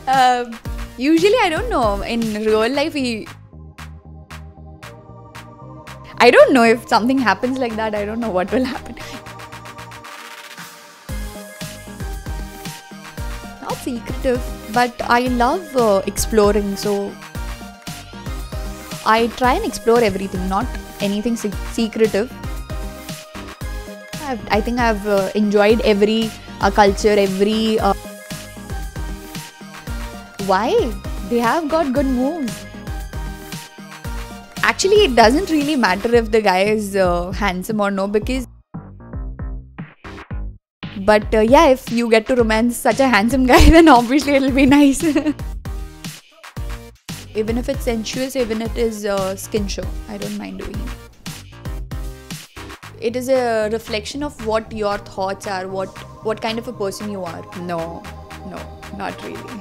Um, Usually, I don't know. In real life, I don't know if something happens like that. I don't know what will happen. Not secretive, but I love exploring. So I try and explore everything, not anything secretive. I think I've enjoyed every culture, every. Why? They have got good moves. Actually, it doesn't really matter if the guy is handsome or no, because. But yeah, if you get to romance such a handsome guy, then obviously it'll be nice. Even if it's sensuous, even if it is skin show, I don't mind doing it. It is a reflection of what your thoughts are, what kind of a person you are. No, not really.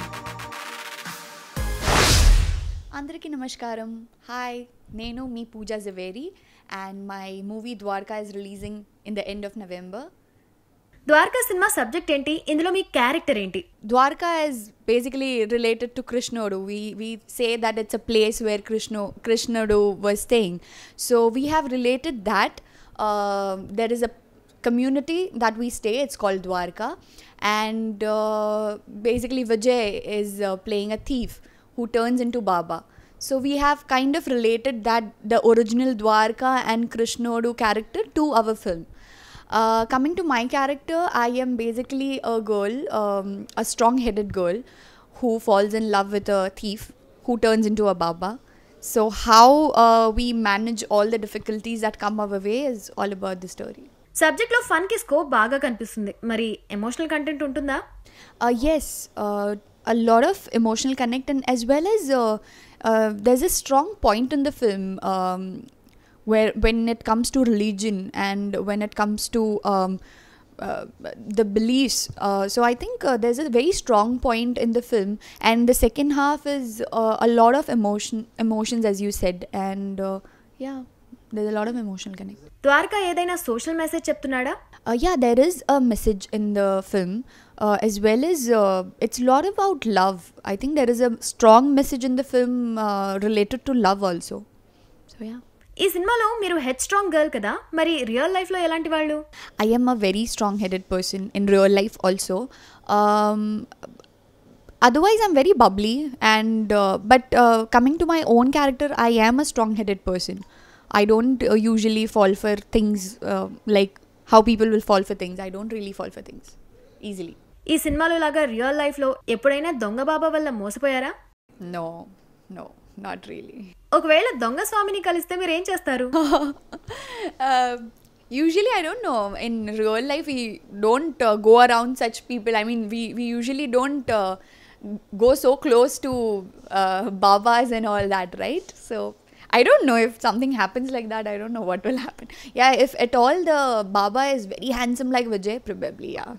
Andariki namaskaram. Hi, nenu me Pooja Zaveri, and my movie Dwarka is releasing in the end of November. Dwarka సినిమా subject ఏంటి, ఇందులో మీ character ఏంటి? Dwarka is basically related to Krishnodu. We say that it's a place where Krishnodu was staying. So we have related that. There is a community that we stay. It's called Dwarka, and basically Vijay is playing a thief who turns into Baba. So we have kind of related that the original Dwarka and Krishnodu character to our film. Coming to my character, I am basically a girl, a strong-headed girl who falls in love with a thief who turns into a Baba. So how we manage all the difficulties that come our way is all about the story. సబ్జెక్ట్లో ఫన్కి scope బాగా కనిపిస్తుంది, మరి emotional content ఉంటుందా? Yes, a lot of emotional connect, and as well as there's a strong point in the film where when it comes to religion and when it comes to the beliefs. So I think there's a very strong point in the film, and the second half is a lot of emotions, as you said, and yeah, there's a lot of emotional connect. Dwaraka ఏదైనా social message చెప్తున్నాడా? Yeah, there is a message in the film, as well as it's a lot about love. I think there is a strong message in the film related to love also. So yeah. ఈ సినిమాలో మీరు head strong girl కదా, మరి real లైఫ్లో ఎలాంటి వాళ్ళు? I am a very strong-headed person in real life also. Otherwise, I'm very bubbly, and but coming to my own character, I am a strong-headed person. I don't usually fall for things like how people will fall for things. I don't really fall for things easily. ఈ సినిమాలో లాగా real లైఫ్లో ఎప్పుడైనా దొంగ బాబా వల్ల మోసపోయారా? No, not really. ఒకవేళ దొంగ స్వామిని కలిస్తే మీరు ఏం చేస్తారు? Usually, I don't know. In real life, we don't go around such people. I mean, we usually don't go so close to Babas and all that, right? So I don't know if something happens like that. I don't know what will happen. Yeah, if at all the Baba is very handsome like Vijay, probably, yeah.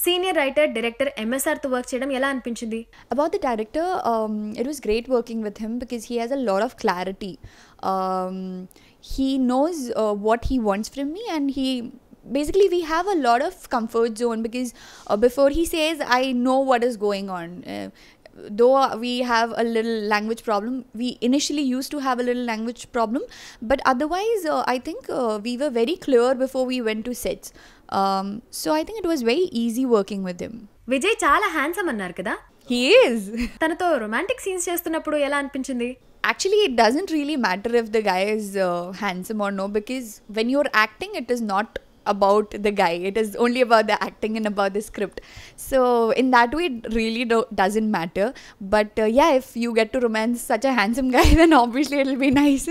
Senior writer director ఎంఎస్ఆర్తో work చేయడం ఎలా అనిపించింది? About the director, it was great working with him because he has a lot of clarity. He knows what he wants from me, and basically we have a lot of comfort zone because before he says, I know what is going on. Though we have a little language problem, we initially used to have a little language problem, but otherwise I think we were very clear before we went to sets. So I think it was very easy working with him. Vijay చాలా handsome అన్నారు కదా? He is. తనతో romantic scenes చేస్తున్నప్పుడు ఎలా అనిపించింది? Actually, it doesn't really matter if the guy is handsome or no, because when you're acting, it is not about the guy. It is only about the acting and about the script. So in that way, it really doesn't matter. But yeah, if you get to romance such a handsome guy, then obviously it'll be nice.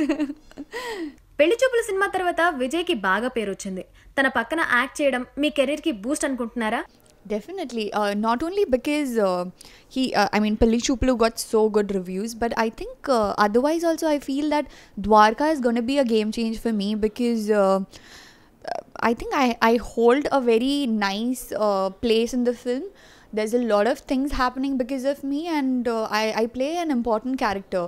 పెళ్లి చూపుల cinema తర్వాత విజయ్కి బాగా పేరు వచ్చింది. తన పక్కన act చేయడం మీ కెరీర్కి బూస్ట్ అనుకుంటున్నారా? Definitely. Not only because Pelli Choopulu got so good reviews, but I think otherwise also I feel that Dwarka is going to be a game change for me because I think I hold a very nice place in the film. There's a lot of things happening because of me, and I play an important character,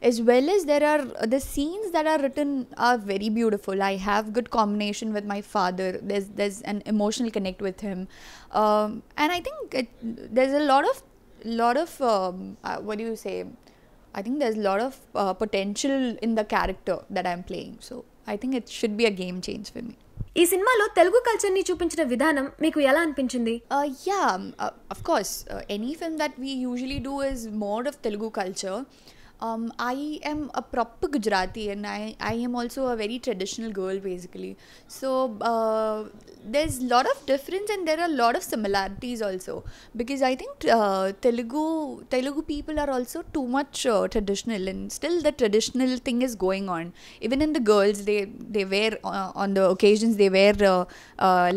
as well as there are the scenes that are written are very beautiful. I have good combination with my father. There's an emotional connect with him, and I think there's a lot of lot of what do you say? I think there's a lot of potential in the character that I'm playing. So I think it should be a game change for me. ఈ సినిమాలో తెలుగు కల్చర్ని చూపించిన విధానం మీకు ఎలా అనిపించింది? Yeah, of course. Any film that we usually do is more of Telugu culture. I am a proper Gujarati, and I am also a very traditional girl basically. So there's a lot of difference and there are a lot of similarities also, because I think Telugu people are also too much traditional, and still the traditional thing is going on. Even in the girls, they wear on the occasions they wear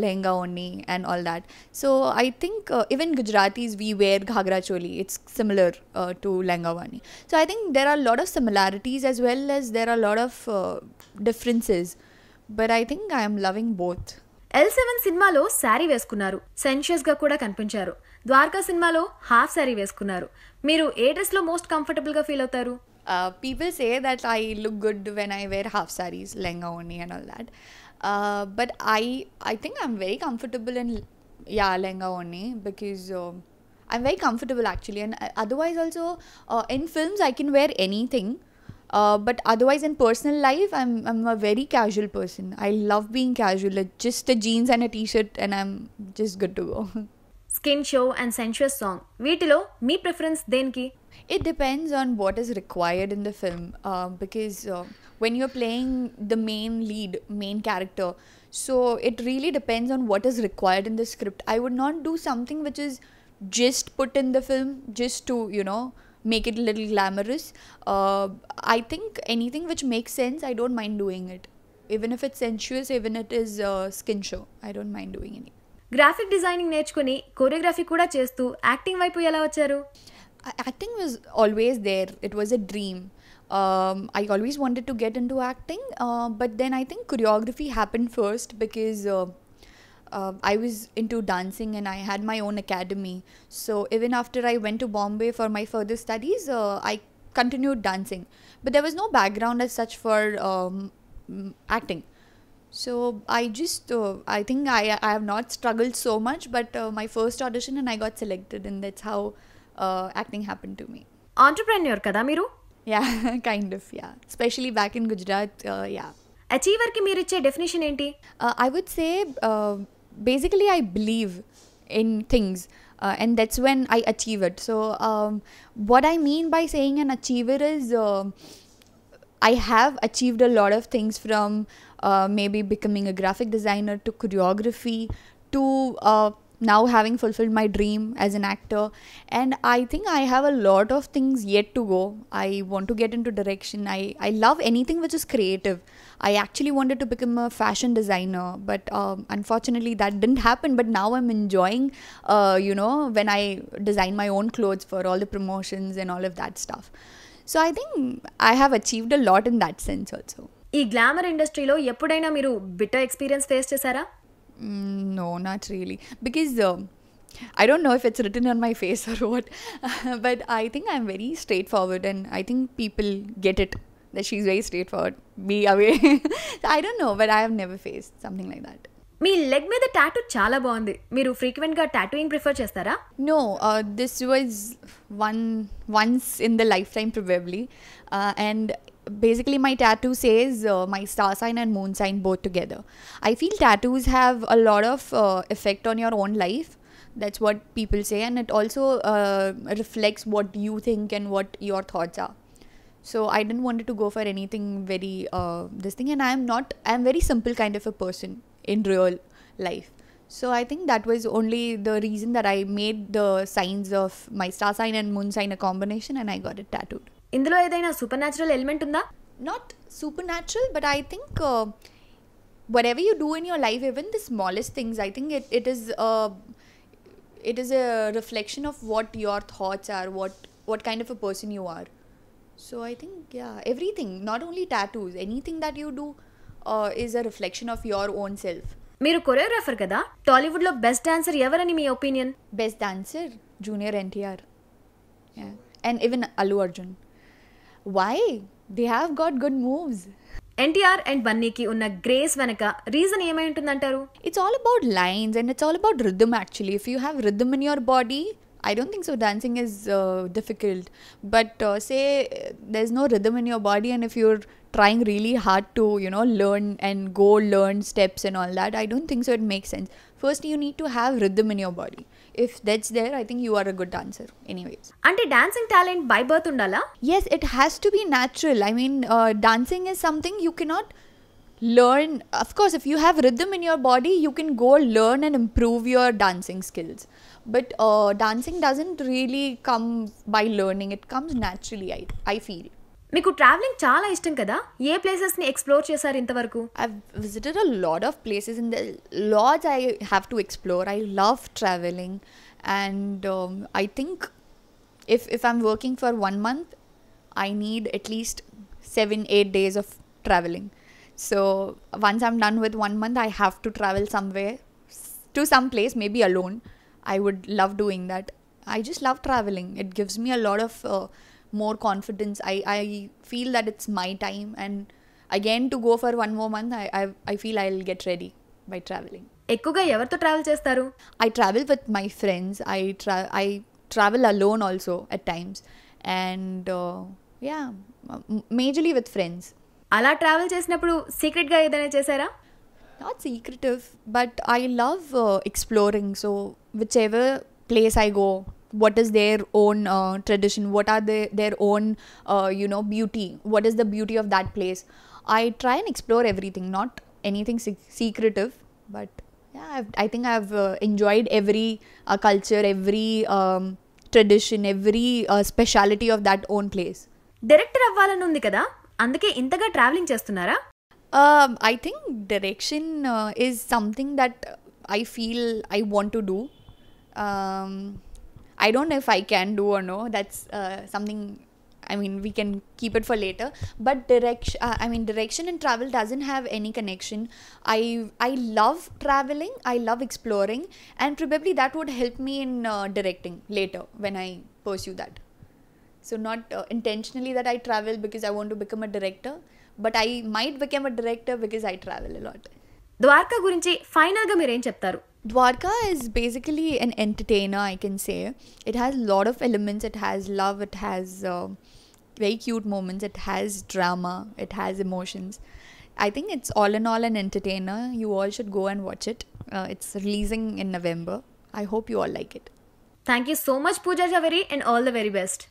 lehenga only and all that. So I think even Gujaratis, we wear ghagra choli. It's similar to lehenga only. So I think there are a lot of similarities as well as there are a lot of differences, but I think I am loving both. L7 సినిమాలో శారీ వేసుకున్నారు, sensuous గా కూడా కనిపించారు. ద్వారకా సినిమాలో half sari వేసుకున్నారు. మీరు ఏ dress లో most comfortable గా ఫీల్ అవుతారు? People say that I look good when I wear half sarees, lehenga only and all that. But I think I'm very comfortable in lehenga only, because I'm very comfortable actually, and otherwise also in films I can wear anything, but otherwise in personal life I'm a very casual person. I love being casual, like just a jeans and a t-shirt and I'm just good to go. Skin show and sensuous song, వీటిలో మీ preference దేనికి? It depends on what is required in the film, because when you're playing the main character, so it really depends on what is required in the script. I would not do something which is just put in the film just to, you know, make it a little glamorous. I think anything which makes sense, I don't mind doing it. Even if it's sensuous, even if it is skin show, I don't mind doing it. Graphic designing నేర్చుకుని choreography కూడా చేస్తూ acting వైపు ఎలా వచ్చారు? Acting was always there. It was a dream. I always wanted to get into acting, but then I think choreography happened first, because I was into dancing and I had my own academy. So even after I went to Bombay for my further studies, I continued dancing. But there was no background as such for acting. So I just, I think I have not struggled so much, but my first audition and I got selected, and that's how acting happened to me. Entrepreneur కదా మీరు? Yeah, kind of, yeah. Especially back in Gujarat, yeah. అచీవర్కి మీరిచ్చే definition ఏంటి? I would say basically I believe in things, and that's when I achieve it. So what I mean by saying an achiever is I have achieved a lot of things, from maybe becoming a graphic designer to choreography to now having fulfilled my dream as an actor, and I think I have a lot of things yet to go. I want to get into direction. I love anything which is creative. I actually wanted to become a fashion designer, but unfortunately that didn't happen. But now I'm enjoying you know, when I design my own clothes for all the promotions and all of that stuff. So I think I have achieved a lot in that sense also. ఈ glamour ఇండస్ట్రీలో ఎప్పుడైనా మీరు bitter experience face చేశారా? No, not really, because I don't know if it's written on my face or what, but I think I'm very straightforward, and I think people get it that she's very straightforward. Be away. I don't know, but I have never faced something like that. Me leg మీద tattoo చాలా బాగుంది. మీరు frequent గా tattooing prefer చేస్తారా? No, this was once in the lifetime probably, and basically my tattoo says my star sign and moon sign both together. I feel tattoos have a lot of effect on your own life. That's what people say, and it also reflects what you think and what your thoughts are. So I didn't want to go for anything very this thing, and I'm very simple kind of a person in real life. So I think that was only the reason that I made the signs of my star sign and moon sign a combination, and I got it tattooed. ఇందులో ఏదైనా super natural element ఉందా? Not supernatural, but I think whatever you do in your life, even the smallest things, I think it is a reflection of what your thoughts are, what kind of a person you are. So I think, yeah, everything, not only tattoos, anything that you do is a reflection of your own self. మీరు choreographer కదా, టాలీవుడ్ లో best dancer ఎవరని మీ opinion? Best dancer, Junior NTR, yeah, and even Allu Arjun. Why? They have got good moves. NTR and బన్నీకి ఉన్న grace వెనక reason ఏమై ఉంటుందంటారు? It's all about lines, and it's all about rhythm actually. If you have rhythm in your body, I don't think so. Dancing is difficult, but say there's no rhythm in your body, and if you're trying really hard to, learn and go learn steps and all that, I don't think so. It makes sense. First, you need to have rhythm in your body. If that's there, I think you are a good dancer. Anyways. అంటే dancing talent by birth ఉండాలా? Yes, it has to be natural. I mean, dancing is something you cannot learn. Of course, if you have rhythm in your body, you can go learn and improve your dancing skills. But dancing doesn't really come by learning. It comes naturally, I feel. మీకు travelling చాలా ఇష్టం కదా, ఏ ప్లేసెస్ని explore చేశారు ఇంతవరకు? I've visited a lot of places and there lots I have to explore. I love traveling, and I think if I'm working for 1 month, I need at least 7-8 days of traveling. So once I'm done with 1 month, I have to travel somewhere to some place, maybe alone. I would love doing that. I just love traveling. It gives me a lot of more confidence. I feel that it's my time, and again to go for 1 more month, I feel I'll get ready by traveling. ఎక్కువగా ఎవరితో travel చేస్తారు? I travel with my friends. I travel alone also at times, and yeah, majorly with friends. అలా travel చేసినప్పుడు సీక్రెట్గా ఏదైనా చేశారా? Not secretive, but I love exploring. So whichever place I go, what is their own tradition, what are their own beauty, what is the beauty of that place, I try and explore everything. Not anything secretive, but yeah, I think I've enjoyed every culture, every tradition, every speciality of that own place. Director అవ్వాలని ఉంది కదా, అందుకే ఇంతగా travelling చేస్తున్నారా? I think direction is something that I feel I want to do. I don't know if I can do or no. That's something, I mean, we can keep it for later. But direction and travel doesn't have any connection. I love traveling. I love exploring, and probably that would help me in directing later when I pursue that. So not intentionally that I travel because I want to become a director, but I might become a director because I travel a lot. Dwaraka గురించి ఫైనల్గా మీరేం చెప్తారు? Dwarka is basically an entertainer, I can say. It has a lot of elements. It has love. It has very cute moments. It has drama. It has emotions. I think it's all in all an entertainer. You all should go and watch it. It's releasing in November. I hope you all like it. Thank you so much Pooja Javeri, and all the very best.